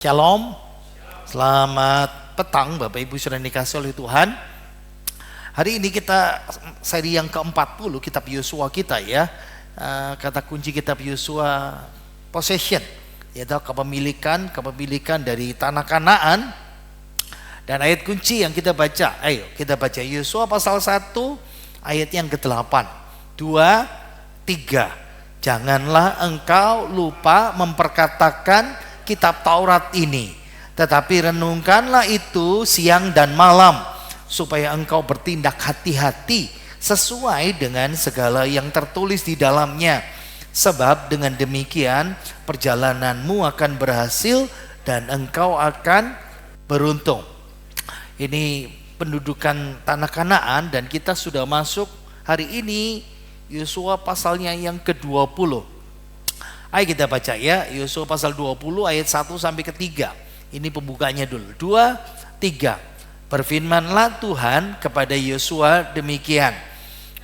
Shalom, selamat petang Bapak Ibu sudah dikasih oleh Tuhan. Hari ini kita seri yang ke-40 kitab Yosua kita ya. Kata kunci kitab Yosua possession, yaitu kepemilikan dari tanah Kanaan. Dan ayat kunci yang kita baca, ayo kita baca Yosua pasal 1 ayat yang ke-8 2, 3. Janganlah engkau lupa memperkatakan kitab Taurat ini, tetapi renungkanlah itu siang dan malam, supaya engkau bertindak hati-hati sesuai dengan segala yang tertulis di dalamnya. Sebab dengan demikian perjalananmu akan berhasil dan engkau akan beruntung. Ini pendudukan tanah Kanaan dan kita sudah masuk hari ini Yosua pasalnya yang ke-20. Ayo kita baca ya, Yosua pasal 20 ayat 1 sampai ke 3. Ini pembukanya dulu. 2, 3. Berfirmanlah Tuhan kepada Yosua demikian.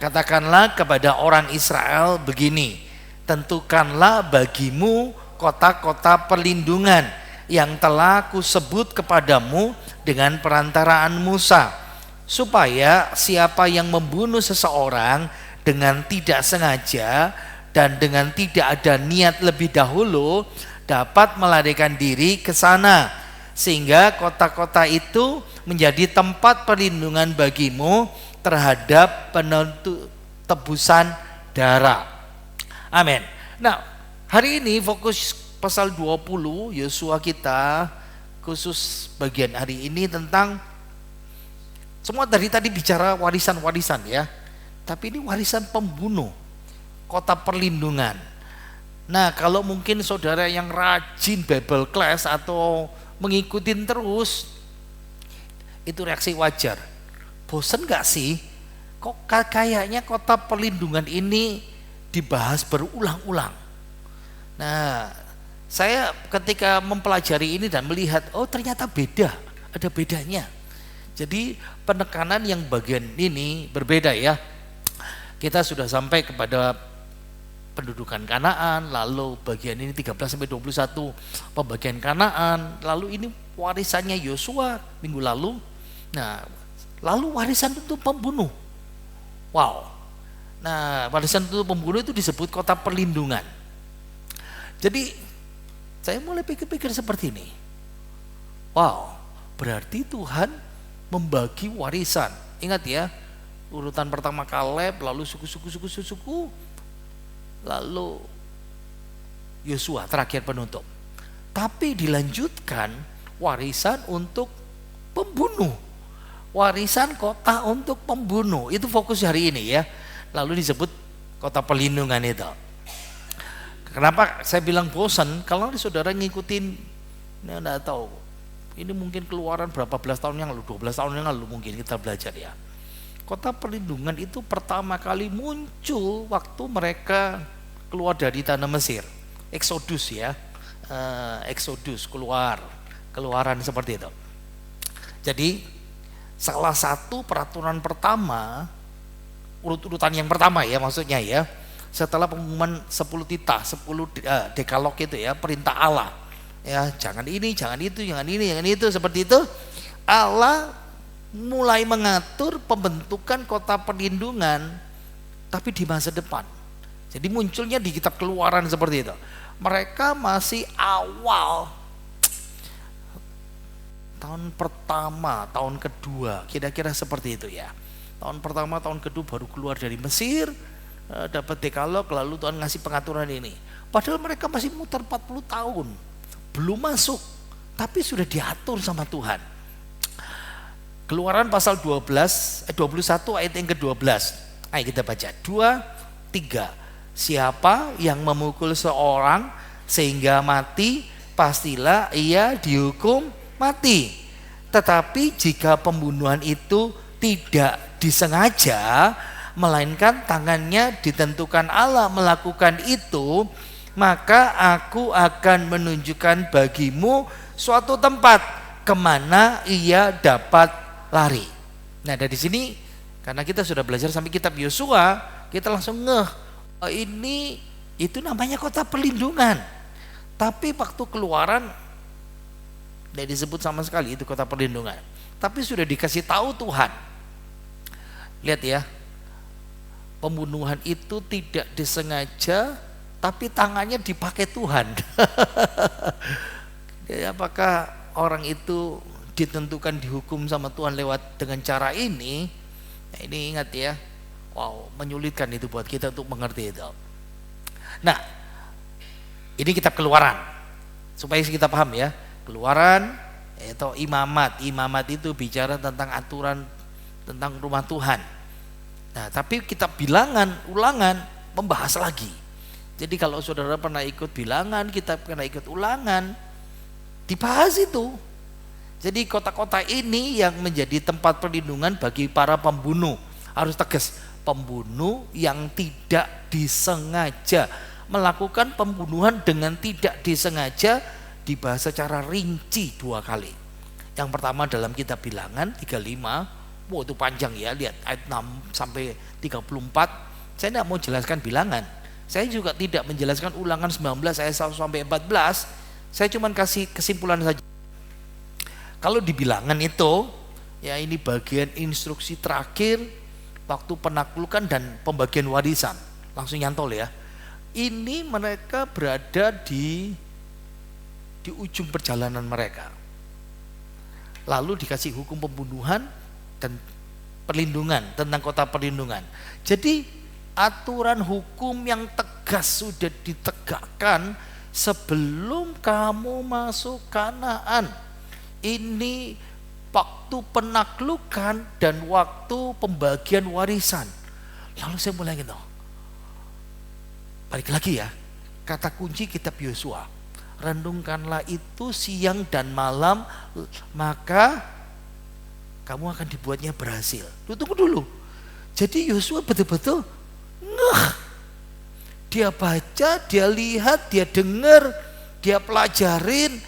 Katakanlah kepada orang Israel begini, tentukanlah bagimu kota-kota perlindungan yang telah kusebut kepadamu dengan perantaraan Musa, supaya siapa yang membunuh seseorang dengan tidak sengaja dan dengan tidak ada niat lebih dahulu dapat melarikan diri ke sana, sehingga kota-kota itu menjadi tempat perlindungan bagimu terhadap tebusan darah. Amin. Nah, hari ini fokus pasal 20 Yosua kita, khusus bagian hari ini tentang semua dari tadi bicara warisan-warisan ya. Tapi ini warisan pembunuh, kota perlindungan. Nah, kalau mungkin saudara yang rajin Bible class atau mengikutin terus, itu reaksi wajar. Bosen gak sih? Kok kayaknya kota perlindungan ini dibahas berulang-ulang. Nah, saya ketika mempelajari ini dan melihat, oh ternyata beda, ada bedanya. Jadi penekanan yang bagian ini berbeda ya. Kita sudah sampai kepada pendudukan Kanaan, lalu bagian ini 13 sampai 21 pembagian Kanaan, lalu ini warisannya Yosua minggu lalu. Nah, lalu warisan itu pembunuh. Wow. Nah, warisan itu pembunuh itu disebut kota perlindungan. Jadi saya mulai pikir-pikir seperti ini. Wow, berarti Tuhan membagi warisan. Ingat ya, urutan pertama Kaleb, lalu suku, lalu Yosua terakhir penutup. Tapi dilanjutkan warisan untuk pembunuh, warisan kota untuk pembunuh. Itu fokus hari ini ya. Lalu disebut kota perlindungan itu. Kenapa saya bilang bosan? Kalau saudara ngikutin, saya enggak tahu. Ini mungkin keluaran berapa belas tahun yang lalu, 12 tahun yang lalu mungkin kita belajar ya. Kota perlindungan itu pertama kali muncul waktu mereka keluar dari tanah Mesir. Exodus ya, Exodus keluaran seperti itu. Jadi salah satu peraturan pertama, urut-urutan yang pertama ya maksudnya ya, setelah pengumuman 10 titah, 10 dekalog itu ya, perintah Allah. Ya, jangan ini, jangan itu, jangan ini, jangan itu, seperti itu. Allah mulai mengatur pembentukan kota perlindungan tapi di masa depan. Jadi munculnya di kitab Keluaran seperti itu. Mereka masih awal tahun pertama, tahun kedua, kira-kira seperti itu ya. Tahun pertama, tahun kedua baru keluar dari Mesir, dapat dekalog, lalu Tuhan ngasih pengaturan ini. Padahal mereka masih muter 40 tahun, belum masuk, tapi sudah diatur sama Tuhan. Keluaran pasal 21 ayat yang ke-12. Ayo kita baca. 2, 3. Siapa yang memukul seorang sehingga mati, pastilah ia dihukum mati. Tetapi jika pembunuhan itu tidak disengaja, melainkan tangannya ditentukan Allah melakukan itu, maka aku akan menunjukkan bagimu suatu tempat kemana ia dapat lari. Nah, dari sini karena kita sudah belajar sampai kitab Yosua, kita langsung ini itu namanya kota perlindungan. Tapi waktu Keluaran Tidak disebut sama sekali itu kota perlindungan. Tapi sudah dikasih tahu Tuhan. Lihat ya, pembunuhan itu tidak disengaja, tapi tangannya dipakai Tuhan. Jadi apakah orang itu ditentukan dihukum sama Tuhan lewat dengan cara ini? Nah, ini ingat ya, wow, menyulitkan itu buat kita untuk mengerti itu. Nah, ini kitab Keluaran, supaya kita paham ya. Keluaran atau imamat itu bicara tentang aturan tentang rumah Tuhan. Nah, tapi kitab Ulangan membahas lagi. Jadi kalau saudara pernah ikut Bilangan, kita pernah ikut Ulangan, dibahas itu. Jadi kota-kota ini yang menjadi tempat perlindungan bagi para pembunuh. Harus tegas, pembunuh yang tidak disengaja melakukan pembunuhan dengan tidak disengaja dibahas secara rinci 2 kali. Yang pertama dalam kitab Bilangan 35, wow itu panjang ya, lihat ayat 6 sampai 34. Saya tidak mau jelaskan Bilangan. Saya juga tidak menjelaskan Ulangan 19 ayat 1 sampai 14. Saya cuma kasih kesimpulan saja. Kalau di Bilangan itu, ya ini bagian instruksi terakhir waktu penaklukan dan pembagian warisan. Langsung nyantol ya. Ini mereka berada di ujung perjalanan mereka. Lalu dikasih hukum pembunuhan dan perlindungan, tentang kota perlindungan. Jadi aturan hukum yang tegas sudah ditegakkan sebelum kamu masuk Kanaan. Ini waktu penaklukan dan waktu pembagian warisan. Lalu saya mulai gitu, balik lagi ya, kata kunci kitab Yosua, renungkanlah itu siang dan malam, maka kamu akan dibuatnya berhasil. Tunggu dulu. Jadi Yosua betul-betul dia baca, dia lihat, dia dengar, dia pelajarin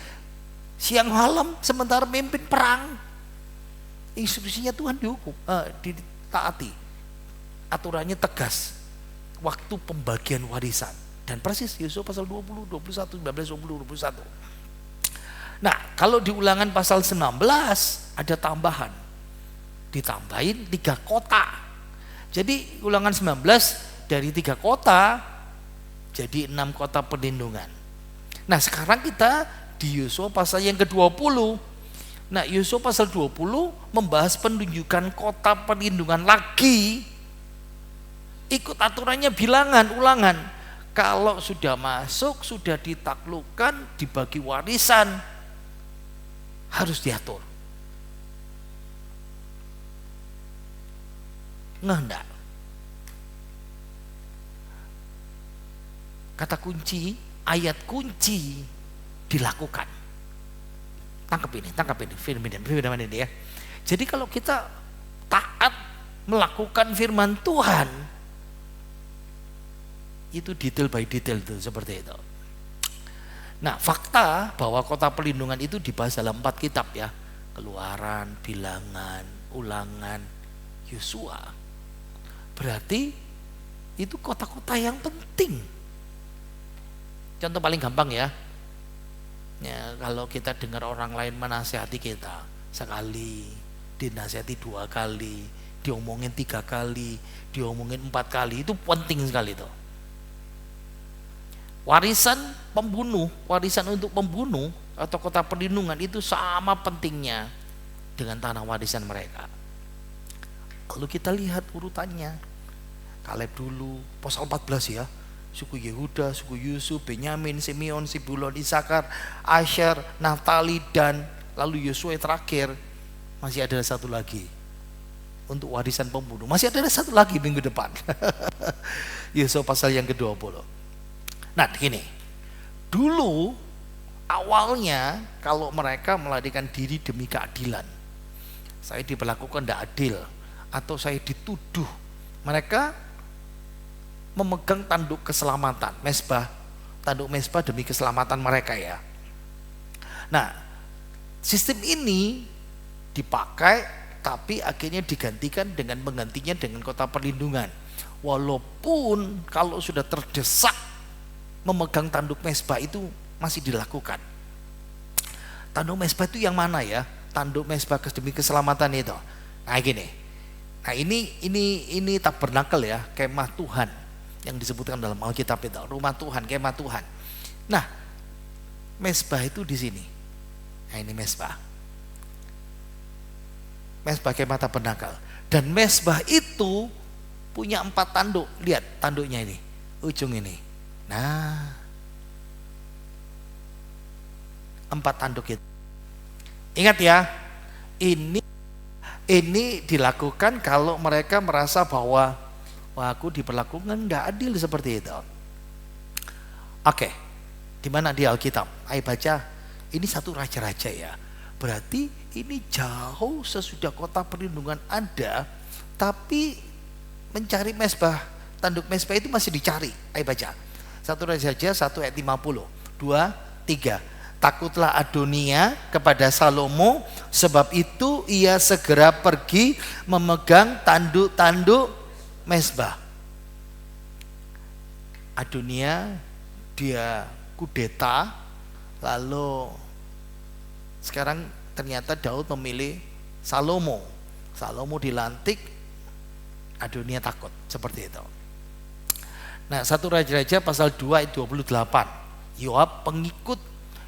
siang malam sementara memimpin perang. Instruksinya Tuhan ditaati. Aturannya tegas. Waktu pembagian warisan. Dan persis Yosua pasal 20, 21, 19, 20, 21. Nah, kalau di Ulangan pasal 19 ada tambahan. Ditambahin 3 kota. Jadi Ulangan 19 dari 3 kota jadi 6 kota perlindungan. Nah, sekarang kita di Yosua pasal yang ke-20. Nah, Yosua pasal 20 membahas penunjukan kota perlindungan lagi. Ikut aturannya Bilangan, Ulangan. Kalau sudah masuk, sudah ditaklukkan, dibagi warisan, harus diatur. Enggak. Kata kunci, ayat kunci dilakukan. Tangkap ini, firman ini ya. Jadi kalau kita taat melakukan firman Tuhan, itu detail by detail itu seperti itu. Nah, fakta bahwa kota perlindungan itu dibahas dalam 4 kitab ya. Keluaran, Bilangan, Ulangan, Yosua. Berarti itu kota-kota yang penting. Contoh paling gampang ya. Ya, kalau kita dengar orang lain menasihati kita sekali, dinasihati 2 kali, diomongin 3 kali, diomongin 4 kali, itu penting sekali itu. Warisan untuk pembunuh atau kota perlindungan itu sama pentingnya dengan tanah warisan mereka. Kalau kita lihat urutannya, Kaleb dulu, pasal 14 ya, suku Yehuda, suku Yusuf, Benyamin, Simeon, Zebulon, Isakar, Asher, Naftali, dan lalu Yosua terakhir. Masih ada satu lagi untuk warisan pembunuh, masih ada satu lagi minggu depan. Yosua pasal yang ke-20. Nah gini, dulu awalnya kalau mereka melarikan diri demi keadilan, saya diperlakukan tidak adil atau saya dituduh, mereka memegang tanduk keselamatan, tanduk mesbah demi keselamatan mereka ya. Nah, sistem ini dipakai, tapi akhirnya digantikan dengan menggantinya dengan kota perlindungan. Walaupun kalau sudah terdesak memegang tanduk mesbah itu masih dilakukan. Tanduk mesbah itu yang mana ya? Tanduk mesbah demi keselamatan itu. Nah gini. Nah ini tabernakel ya, kemah Tuhan yang disebutkan dalam Alkitab itu, rumah Tuhan, kemah Tuhan. Nah, mesbah itu di sini. Nah ini mesbah. Mesbah kemah tabernakel. Dan mesbah itu punya 4 tanduk. Lihat tanduknya ini, ujung ini. Nah, 4 tanduk itu. Ingat ya, ini dilakukan kalau mereka merasa bahwa wah aku diperlakukan nggak adil seperti itu. Oke, di mana di Alkitab? Ayo baca. Ini satu raja-raja ya. Berarti ini jauh sesudah kota perlindungan ada, tapi mencari mesbah, tanduk mesbah itu masih dicari. Ayo baca. Satu raja-raja 1 ayat 50. 2, 3. Takutlah Adonia kepada Salomo, sebab itu ia segera pergi memegang tanduk-tanduk mesbah. Adonia dia kudeta, lalu sekarang ternyata Daud memilih Salomo. Salomo dilantik, Adonia takut, seperti itu. Nah, 1 Raja-Raja pasal 2 ayat 28. Yoab pengikut,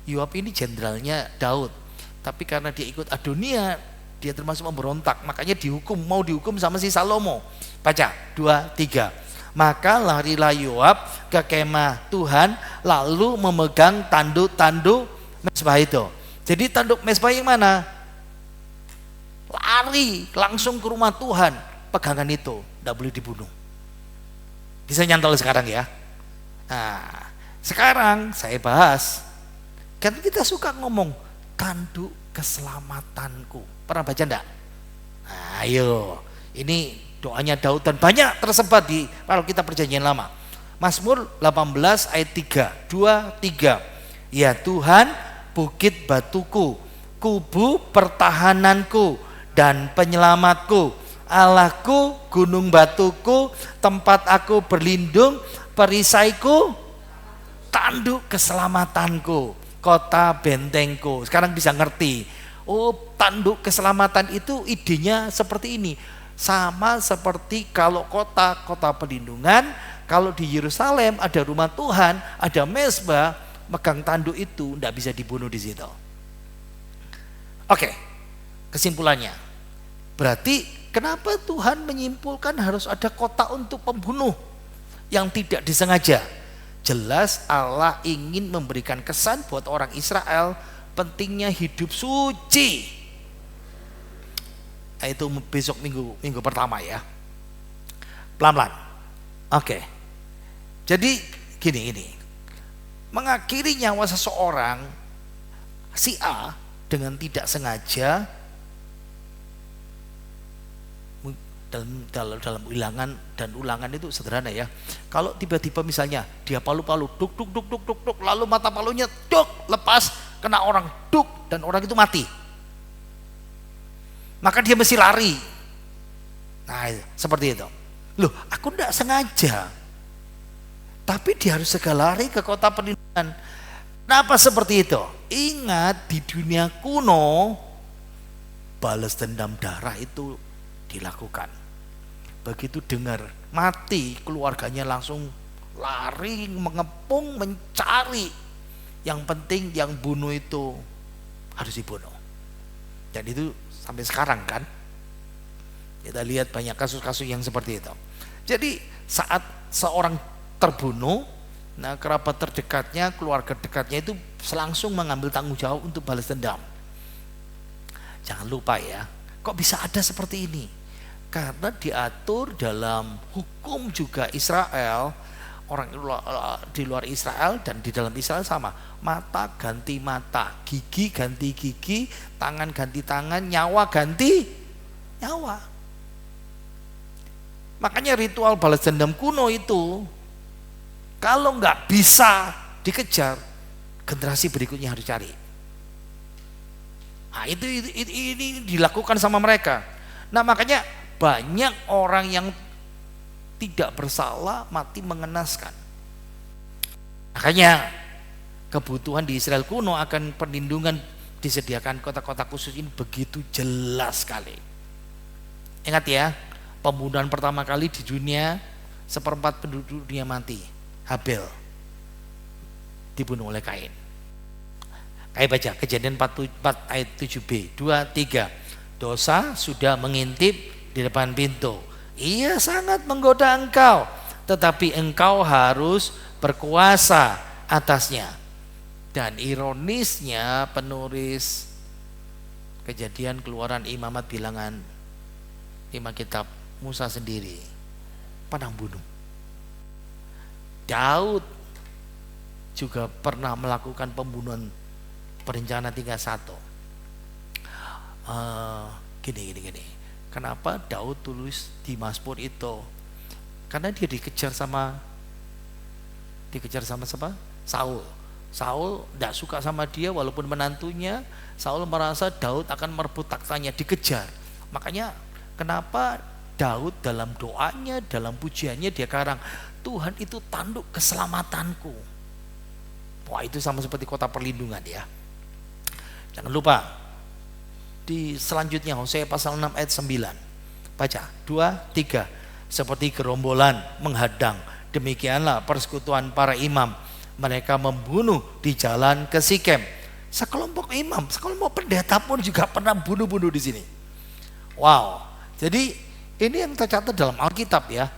Yoab ini jenderalnya Daud, tapi karena dia ikut Adonia, dia termasuk memberontak, makanya mau dihukum sama si Salomo. Baca 2, 3. Maka larilah Yoab ke kemah Tuhan, lalu memegang tanduk-tanduk mesbah itu. Jadi tanduk mesbah yang mana? Lari langsung ke rumah Tuhan, pegangan itu tidak boleh dibunuh. Bisa nyantol sekarang ya. Nah, sekarang saya bahas, kan kita suka ngomong tanduk keselamatanku. Pernah baca enggak? Nah, ayo, ini doanya Daud dan banyak tersebar di Alkitab Perjanjian Lama. Mazmur 18 ayat 3, 2, 3. Ya Tuhan, bukit batuku, kubu pertahananku dan penyelamatku, Allahku, gunung batuku, tempat aku berlindung, perisaiku, tanduk keselamatanku, kota bentengku. Sekarang bisa ngerti. Oh, tanduk keselamatan itu idenya seperti ini. Sama seperti kalau kota perlindungan, kalau di Yerusalem ada rumah Tuhan, ada mesbah, megang tanduk itu tidak bisa dibunuh di situ. Oke, kesimpulannya. Berarti kenapa Tuhan menyimpulkan harus ada kota untuk pembunuh yang tidak disengaja? Jelas Allah ingin memberikan kesan buat orang Israel pentingnya hidup suci. Nah, itu besok minggu pertama ya. Pelan-pelan. Oke. Jadi gini. Mengakhiri nyawa seseorang si A dengan tidak sengaja dalam ulangan itu sederhana ya. Kalau tiba-tiba misalnya dia palu-palu duk lalu mata palunya lepas kena orang dan orang itu mati, maka dia mesti lari. Nah, seperti itu. Loh, aku tidak sengaja, tapi dia harus segera lari ke kota perlindungan. Kenapa seperti itu? Ingat, di dunia kuno balas dendam darah itu dilakukan. Begitu dengar mati, keluarganya langsung lari, mengepung, mencari. Yang penting yang bunuh itu harus dibunuh. Dan itu sampai sekarang kan kita lihat banyak kasus-kasus yang seperti itu. Jadi saat seorang terbunuh, nah kerabat terdekatnya, keluarga dekatnya itu langsung mengambil tanggung jawab untuk balas dendam. Jangan lupa ya, kok bisa ada seperti ini? Karena diatur dalam hukum juga Israel, orang di luar Israel dan di dalam Israel sama. Mata ganti mata, gigi ganti gigi, tangan ganti tangan, nyawa ganti nyawa. Makanya ritual balas dendam kuno itu kalau nggak bisa dikejar, generasi berikutnya harus cari. Nah, ini dilakukan sama mereka. Nah, makanya banyak orang yang tidak bersalah mati mengenaskan. Makanya kebutuhan di Israel kuno akan perlindungan disediakan kota-kota khusus ini begitu jelas sekali. Ingat ya, pembunuhan pertama kali di dunia, seperempat penduduk dunia mati. Habel dibunuh oleh Kain. Kayak baca Kejadian 44 ayat 7b, 2, 3. Dosa sudah mengintip di depan pintu. Ia sangat menggoda engkau, tetapi engkau harus berkuasa atasnya. Dan ironisnya penulis Kejadian, Keluaran, Imamat, Bilangan, 5 kitab Musa sendiri pandang bunuh. Daud juga pernah melakukan pembunuhan berencana 31. Gini. Kenapa Daud tulis di Mazmur itu? Karena dia dikejar sama siapa? Saul. Saul tidak suka sama dia walaupun menantunya. Saul merasa Daud akan merebut taktanya, dikejar. Makanya kenapa Daud dalam doanya, dalam pujiannya dia karang, Tuhan itu tanduk keselamatanku. Wah, itu sama seperti kota perlindungan ya. Jangan lupa di selanjutnya Hosea pasal 6 ayat 9. Baca 2, 3. Seperti gerombolan menghadang, demikianlah persekutuan para imam. Mereka membunuh di jalan ke Sikem. Sekelompok imam, sekelompok pendeta pun juga pernah bunuh-bunuh di sini. Wow. Jadi ini yang tercatat dalam Alkitab ya.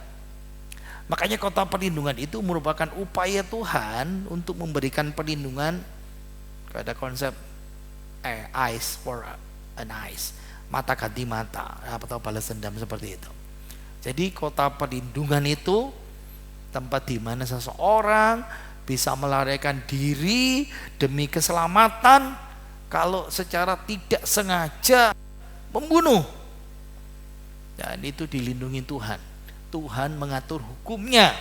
Makanya kota perlindungan itu merupakan upaya Tuhan untuk memberikan perlindungan. Ada konsep eyes for an eyes, mata ganti mata, atau balas dendam seperti itu. Jadi kota perlindungan itu tempat di mana seseorang bisa melarikan diri demi keselamatan kalau secara tidak sengaja membunuh. Dan itu dilindungi Tuhan. Tuhan mengatur hukumnya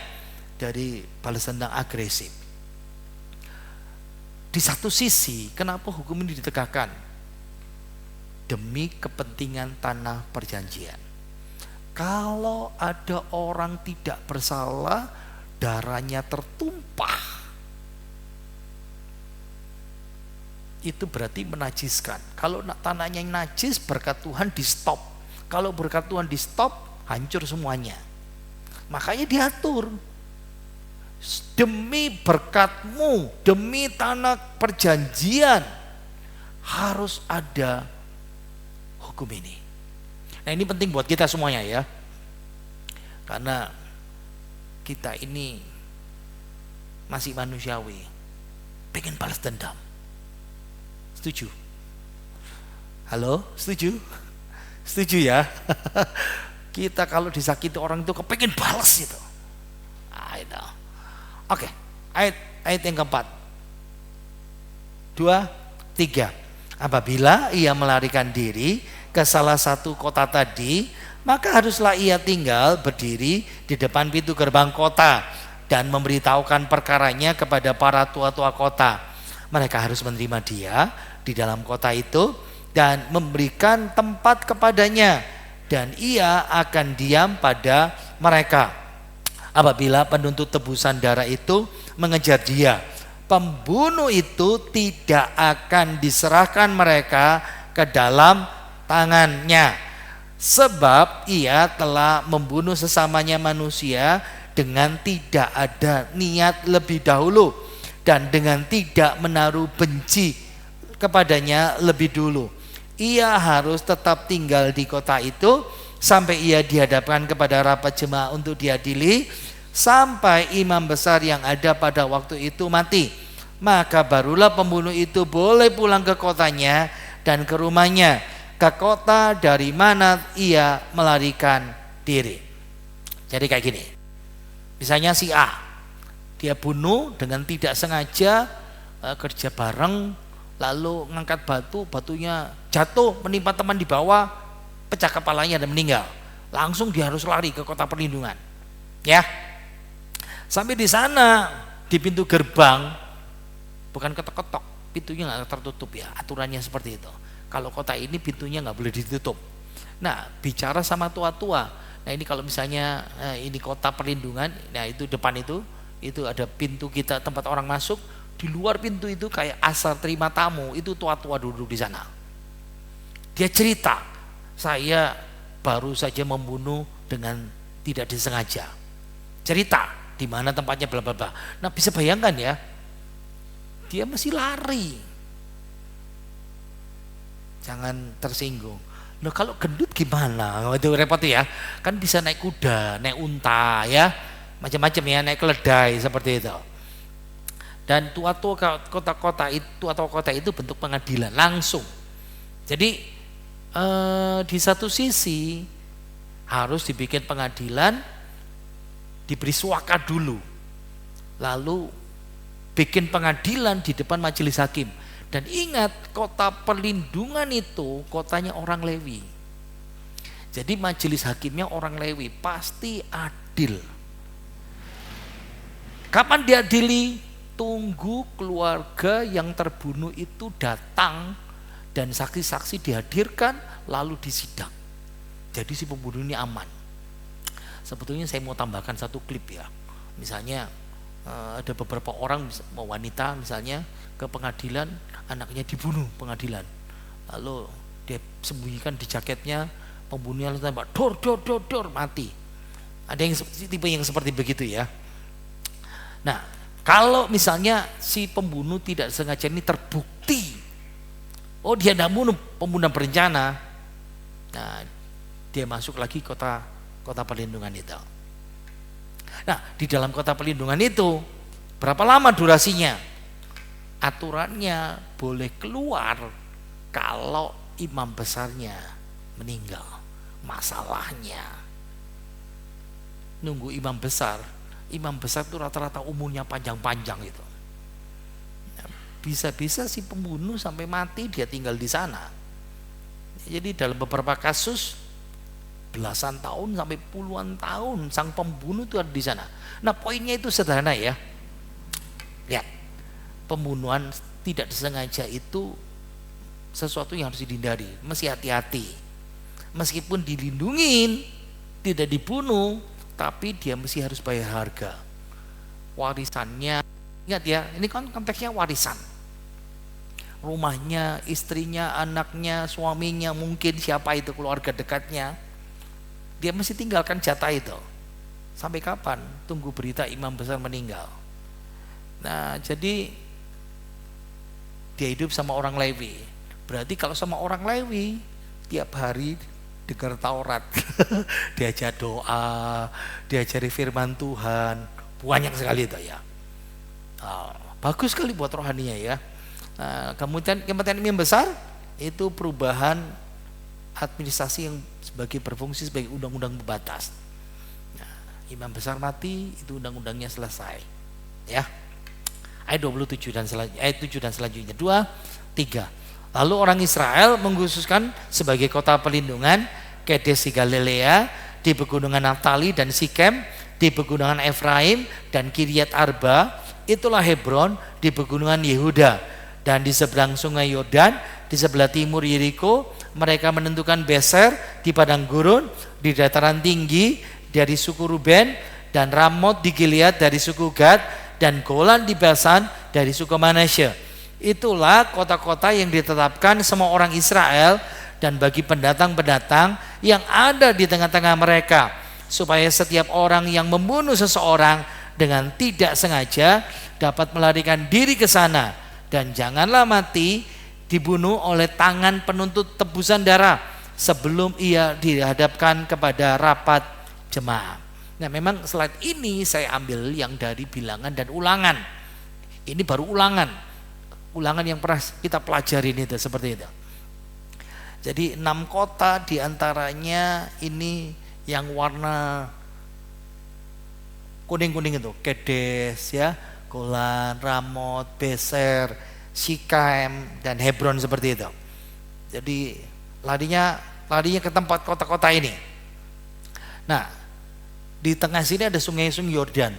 dari balas dendam agresif. Di satu sisi, kenapa hukum ini ditegakkan? Demi kepentingan tanah perjanjian. Kalau ada orang tidak bersalah, darahnya tertumpah, itu berarti menajiskan. Kalau tanahnya yang najis, berkat Tuhan di stop. Kalau berkat Tuhan di stop, hancur semuanya. Makanya diatur, demi berkatmu, demi tanah perjanjian, harus ada hukum ini. Nah, ini penting buat kita semuanya ya, karena kita ini masih manusiawi, pengen balas dendam. Setuju? Halo, setuju? Setuju ya? Kita kalau disakiti orang itu kepengen balas itu. Oke, ayat yang keempat, 2, 3. Apabila ia melarikan diri ke salah satu kota tadi, maka haruslah ia tinggal berdiri di depan pintu gerbang kota dan memberitahukan perkaranya kepada para tua-tua kota. Mereka harus menerima dia di dalam kota itu dan memberikan tempat kepadanya, dan ia akan diam pada mereka. Apabila penuntut tebusan darah itu mengejar dia, pembunuh itu tidak akan diserahkan mereka ke dalam tangannya, sebab ia telah membunuh sesamanya manusia dengan tidak ada niat lebih dahulu dan dengan tidak menaruh benci kepadanya lebih dulu. Ia harus tetap tinggal di kota itu sampai ia dihadapkan kepada rapat jemaat untuk diadili, sampai imam besar yang ada pada waktu itu mati. Maka barulah pembunuh itu boleh pulang ke kotanya dan ke rumahnya, ke kota dari mana ia melarikan diri. Jadi kayak gini, misalnya si A, dia bunuh dengan tidak sengaja, kerja bareng, lalu ngangkat batu, batunya jatuh menimpa teman di bawah, pecah kepalanya dan meninggal. Langsung dia harus lari ke kota perlindungan. Ya. Sampai di sana, di pintu gerbang, bukan ketok-ketok, pintunya nggak tertutup ya, aturannya seperti itu. Kalau kota ini pintunya nggak boleh ditutup. Nah, bicara sama tua-tua. Nah, ini kalau misalnya ini kota perlindungan, nah itu depan itu ada pintu kita tempat orang masuk, Di luar pintu itu kayak asar terima tamu, itu tua-tua duduk di sana. Dia cerita, saya baru saja membunuh dengan tidak disengaja. Cerita di mana tempatnya bla bla bla. Nah, bisa bayangkan ya, dia masih lari. Jangan tersinggung. Nah, kalau gendut gimana? Itu repot ya. Kan bisa naik kuda, naik unta ya, macam-macam ya, naik keledai seperti itu. Dan tua-tua kota itu bentuk pengadilan langsung. Jadi di satu sisi harus dibikin pengadilan, diberi suaka dulu, lalu bikin pengadilan di depan majelis hakim. Dan ingat, kota perlindungan itu kotanya orang Lewi. Jadi majelis hakimnya orang Lewi, pasti adil. Kapan diadili? Tunggu keluarga yang terbunuh itu datang dan saksi-saksi dihadirkan lalu disidang. Jadi si pembunuh ini aman. Sebetulnya saya mau tambahkan satu klip ya. Misalnya ada beberapa orang, wanita misalnya, ke pengadilan, anaknya dibunuh pengadilan. Lalu dia sembunyikan di jaketnya, pembunuhnya lalu tembak, dor, mati. Ada yang tipe yang seperti begitu ya. Nah, kalau misalnya si pembunuh tidak sengaja ini terbukti, oh dia tidak bunuh, pembunuhan berencana, nah dia masuk lagi kota perlindungan itu. Nah, di dalam kota perlindungan itu berapa lama durasinya? Aturannya boleh keluar kalau imam besarnya meninggal. Masalahnya nunggu imam besar itu rata-rata umurnya panjang-panjang itu. Bisa-bisa si pembunuh sampai mati dia tinggal di sana. Jadi dalam beberapa kasus belasan tahun sampai puluhan tahun sang pembunuh itu ada di sana. Nah, poinnya itu sederhana ya. Lihat, pembunuhan tidak disengaja itu sesuatu yang harus dihindari, mesti hati-hati. Meskipun dilindungin, tidak dibunuh, tapi dia mesti harus bayar harga. Warisannya, ingat ya, ini kan konteksnya warisan. Rumahnya, istrinya, anaknya, suaminya, mungkin siapa itu keluarga dekatnya, dia mesti tinggalkan jatah itu. Sampai kapan? Tunggu berita imam besar meninggal. Nah, jadi dia hidup sama orang Lewi. Berarti kalau sama orang Lewi, tiap hari dengar Taurat, diajar doa, diajari firman Tuhan, banyak sekali itu ya. Bagus sekali buat rohaninya ya. Kemudian imam besar itu perubahan administrasi yang sebagai berfungsi sebagai undang-undang pembatas. Nah, imam besar mati, itu undang-undangnya selesai. Ya. Ayat 27 dan selanjutnya, ayat 7 dan selanjutnya 2, 3. Lalu orang Israel mengkhususkan sebagai kota perlindungan Kedes di Galilea, di pegunungan Naftali dan Sikem, di pegunungan Efraim dan Kiryat Arba, itulah Hebron di pegunungan Yehuda, dan di seberang sungai Yordan, di sebelah timur Yeriko, mereka menentukan Beser di padang gurun, di dataran tinggi dari suku Ruben, dan Ramot di Gilead dari suku Gad, dan Golan di Basan dari suku Manasye. Itulah kota-kota yang ditetapkan semua orang Israel dan bagi pendatang-pendatang yang ada di tengah-tengah mereka, supaya setiap orang yang membunuh seseorang dengan tidak sengaja dapat melarikan diri ke sana, dan janganlah mati dibunuh oleh tangan penuntut tebusan darah sebelum ia dihadapkan kepada rapat jemaat. Nah, memang slide ini saya ambil yang dari Bilangan dan Ulangan. Ini baru Ulangan yang pernah kita pelajarin itu seperti itu. Jadi 6 kota diantaranya ini yang warna kuning-kuning itu, Kedes ya, Golan, Ramot, Beser, Sikem dan Hebron seperti itu. Jadi larinya ke tempat kota-kota ini. Nah, di tengah sini ada sungai-sungai Yordan.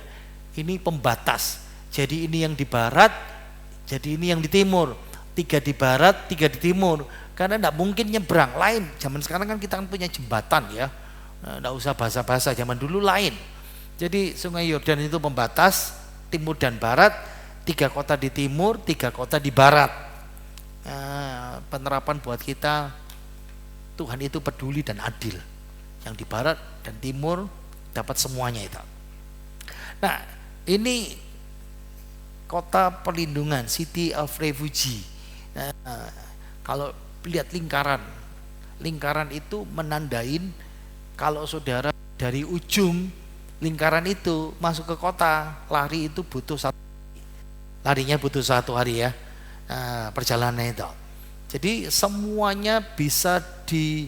Ini pembatas. Jadi ini yang di barat, jadi ini yang di timur. 3 di barat, 3 di timur. Karena tidak mungkin nyebrang. Lain, zaman sekarang kan kita kan punya jembatan ya. Tidak usah basa-basa, zaman dulu lain. Jadi sungai Yordan itu pembatas timur dan barat. 3 kota di timur, 3 kota di barat. Penerapan buat kita, Tuhan itu peduli dan adil. Yang di barat dan timur dapat semuanya itu. Nah, ini kota perlindungan, City of Refuge. Kalau lihat lingkaran itu menandain kalau saudara dari ujung lingkaran itu masuk ke kota, larinya butuh 1 hari ya, perjalanan itu. Jadi semuanya bisa dituju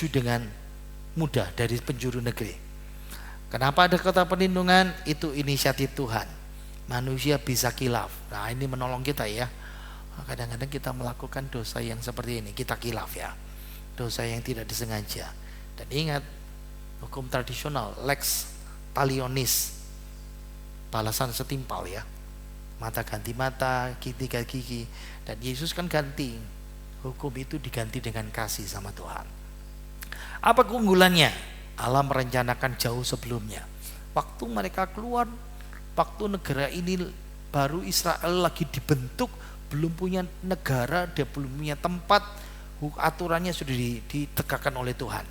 dengan mudah dari penjuru negeri. Kenapa ada kota perlindungan? Itu inisiatif Tuhan. Manusia bisa kilaf. Nah, ini menolong kita ya. Kadang-kadang kita melakukan dosa yang seperti ini, kita kilaf ya, dosa yang tidak disengaja. Dan ingat, hukum tradisional lex talionis, balasan setimpal ya, mata ganti mata, gigi ganti gigi. Dan Yesus kan ganti, hukum itu diganti dengan kasih sama Tuhan. Apa keunggulannya? Allah merencanakan jauh sebelumnya. Waktu mereka keluar, waktu negara ini baru Israel lagi dibentuk, belum punya negara, dia belum punya tempat, aturannya sudah ditegakkan oleh Tuhan.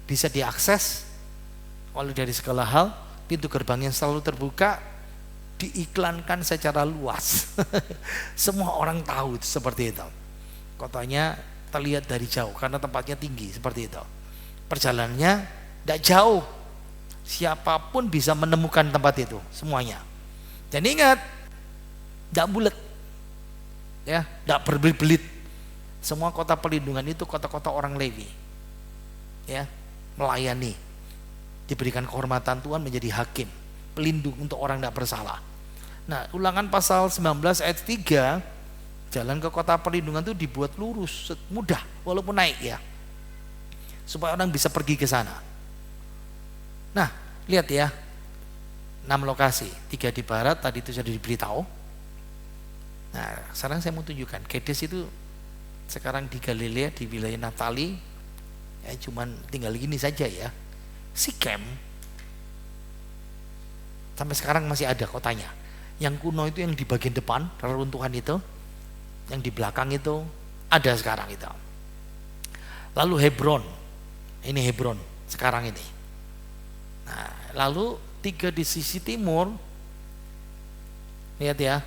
Bisa diakses oleh dari segala hal, pintu gerbang yang selalu terbuka, diiklankan secara luas. Semua orang tahu seperti itu. Kotanya terlihat dari jauh karena tempatnya tinggi seperti itu. Perjalanannya tidak jauh, siapapun bisa menemukan tempat itu semuanya. Dan ingat, tidak bulat ya, tidak berbelit-belit. Semua kota perlindungan itu kota-kota orang Lewi ya, melayani, diberikan kehormatan Tuhan, menjadi hakim, pelindung untuk orang tidak bersalah. Nah, Ulangan pasal 19 ayat 3, jalan ke kota perlindungan itu dibuat lurus, mudah walaupun naik ya, supaya orang bisa pergi ke sana. Nah, lihat ya, 6 lokasi, 3 di barat, tadi itu sudah diberitahu. Nah, sekarang saya mau tunjukkan, Kedes itu sekarang di Galilea, di wilayah Naftali, ya cuman tinggal gini saja ya. Sikem sampai sekarang masih ada kotanya. Yang kuno itu yang di bagian depan, reruntuhan itu, yang di belakang itu ada sekarang itu. Lalu Hebron, ini Hebron sekarang ini. Nah, lalu 3 di sisi timur, lihat ya,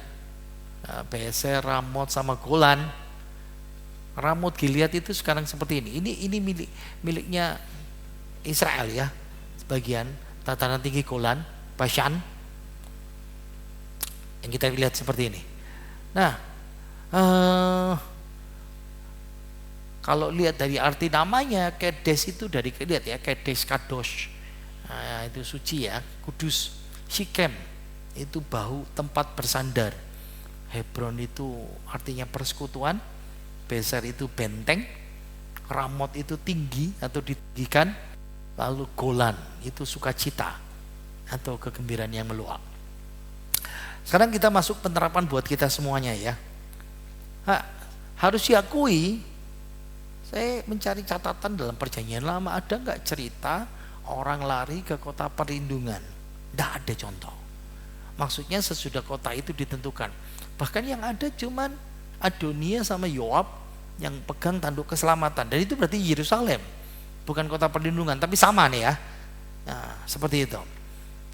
Beser, Ramot sama Golan. Ramot Gilead itu sekarang seperti ini. Ini miliknya Israel ya, sebagian dataran tinggi Golan, Bashan, yang kita lihat seperti ini. Nah, kalau lihat dari arti namanya, Kedes itu dari, lihat ya, Kedes Kadosh, nah, itu suci ya, kudus. Sikem itu bahu, tempat bersandar. Hebron itu artinya persekutuan. Beser itu benteng. Ramot itu tinggi atau ditinggikan. Lalu Golan itu sukacita atau kegembiraan yang meluap. Sekarang kita masuk penerapan buat kita semuanya ya. Harus diakui, saya mencari catatan dalam perjanjian lama, ada nggak cerita orang lari ke kota perlindungan? Tidak ada contoh. Maksudnya sesudah kota itu ditentukan. Bahkan yang ada cuman Adonia sama Yoab yang pegang tanduk keselamatan. Dan itu berarti Yerusalem, bukan kota perlindungan, tapi sama nih ya. Nah, seperti itu.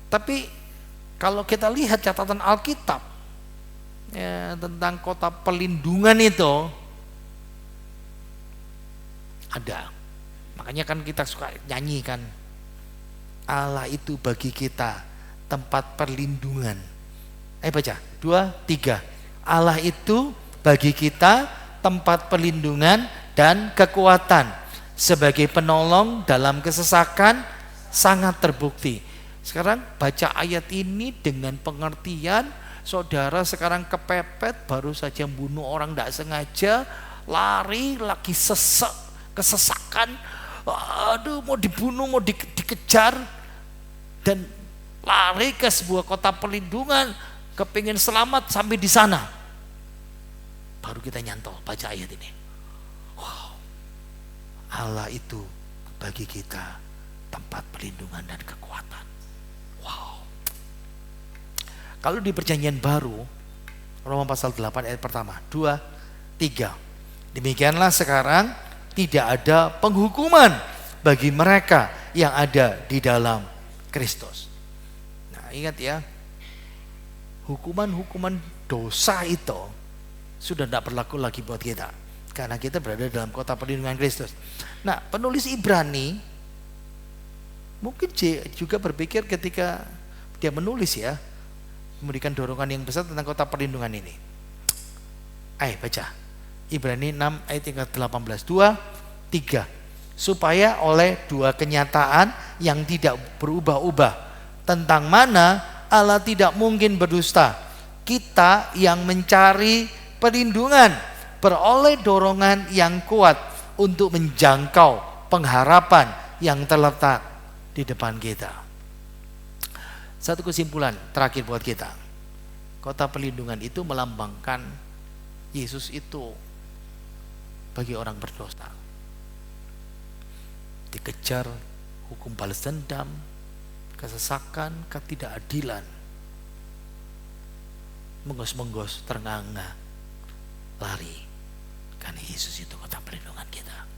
Tapi kalau kita lihat catatan Alkitab ya, tentang kota perlindungan itu ada. Makanya kan kita suka nyanyikan, Allah itu bagi kita tempat perlindungan. Baca 2, 3. Allah itu bagi kita tempat perlindungan dan kekuatan, sebagai penolong dalam kesesakan sangat terbukti. Sekarang baca ayat ini dengan pengertian, saudara sekarang kepepet, baru saja membunuh orang tidak sengaja, lari lagi kesesakan, aduh mau dibunuh, mau dikejar, dan lari ke sebuah kota perlindungan, kepingin selamat sampai di sana. Baru kita nyantol baca ayat ini. Wow, Allah itu bagi kita tempat perlindungan dan kekuatan. Wow. Kalau di perjanjian baru, Roma pasal 8 ayat pertama, 2, 3. Demikianlah sekarang tidak ada penghukuman bagi mereka yang ada di dalam Kristus. Nah, ingat ya, hukuman-hukuman dosa itu sudah tidak berlaku lagi buat kita, karena kita berada dalam kota perlindungan Kristus. Nah, penulis Ibrani mungkin juga berpikir ketika dia menulis ya, memberikan dorongan yang besar tentang kota perlindungan ini. Ayo baca Ibrani 6 ayat 18, 2, 3. Supaya oleh dua kenyataan yang tidak berubah-ubah, tentang mana Allah tidak mungkin berdusta, kita yang mencari perlindungan beroleh dorongan yang kuat untuk menjangkau pengharapan yang terletak di depan kita. Satu kesimpulan terakhir buat kita, kota perlindungan itu melambangkan Yesus itu bagi orang berdosa. Dikejar hukum balas dendam, kesesakan, ketidakadilan, menggos-menggos, terengah-engah, lari, karena Yesus itu kota perlindungan kita.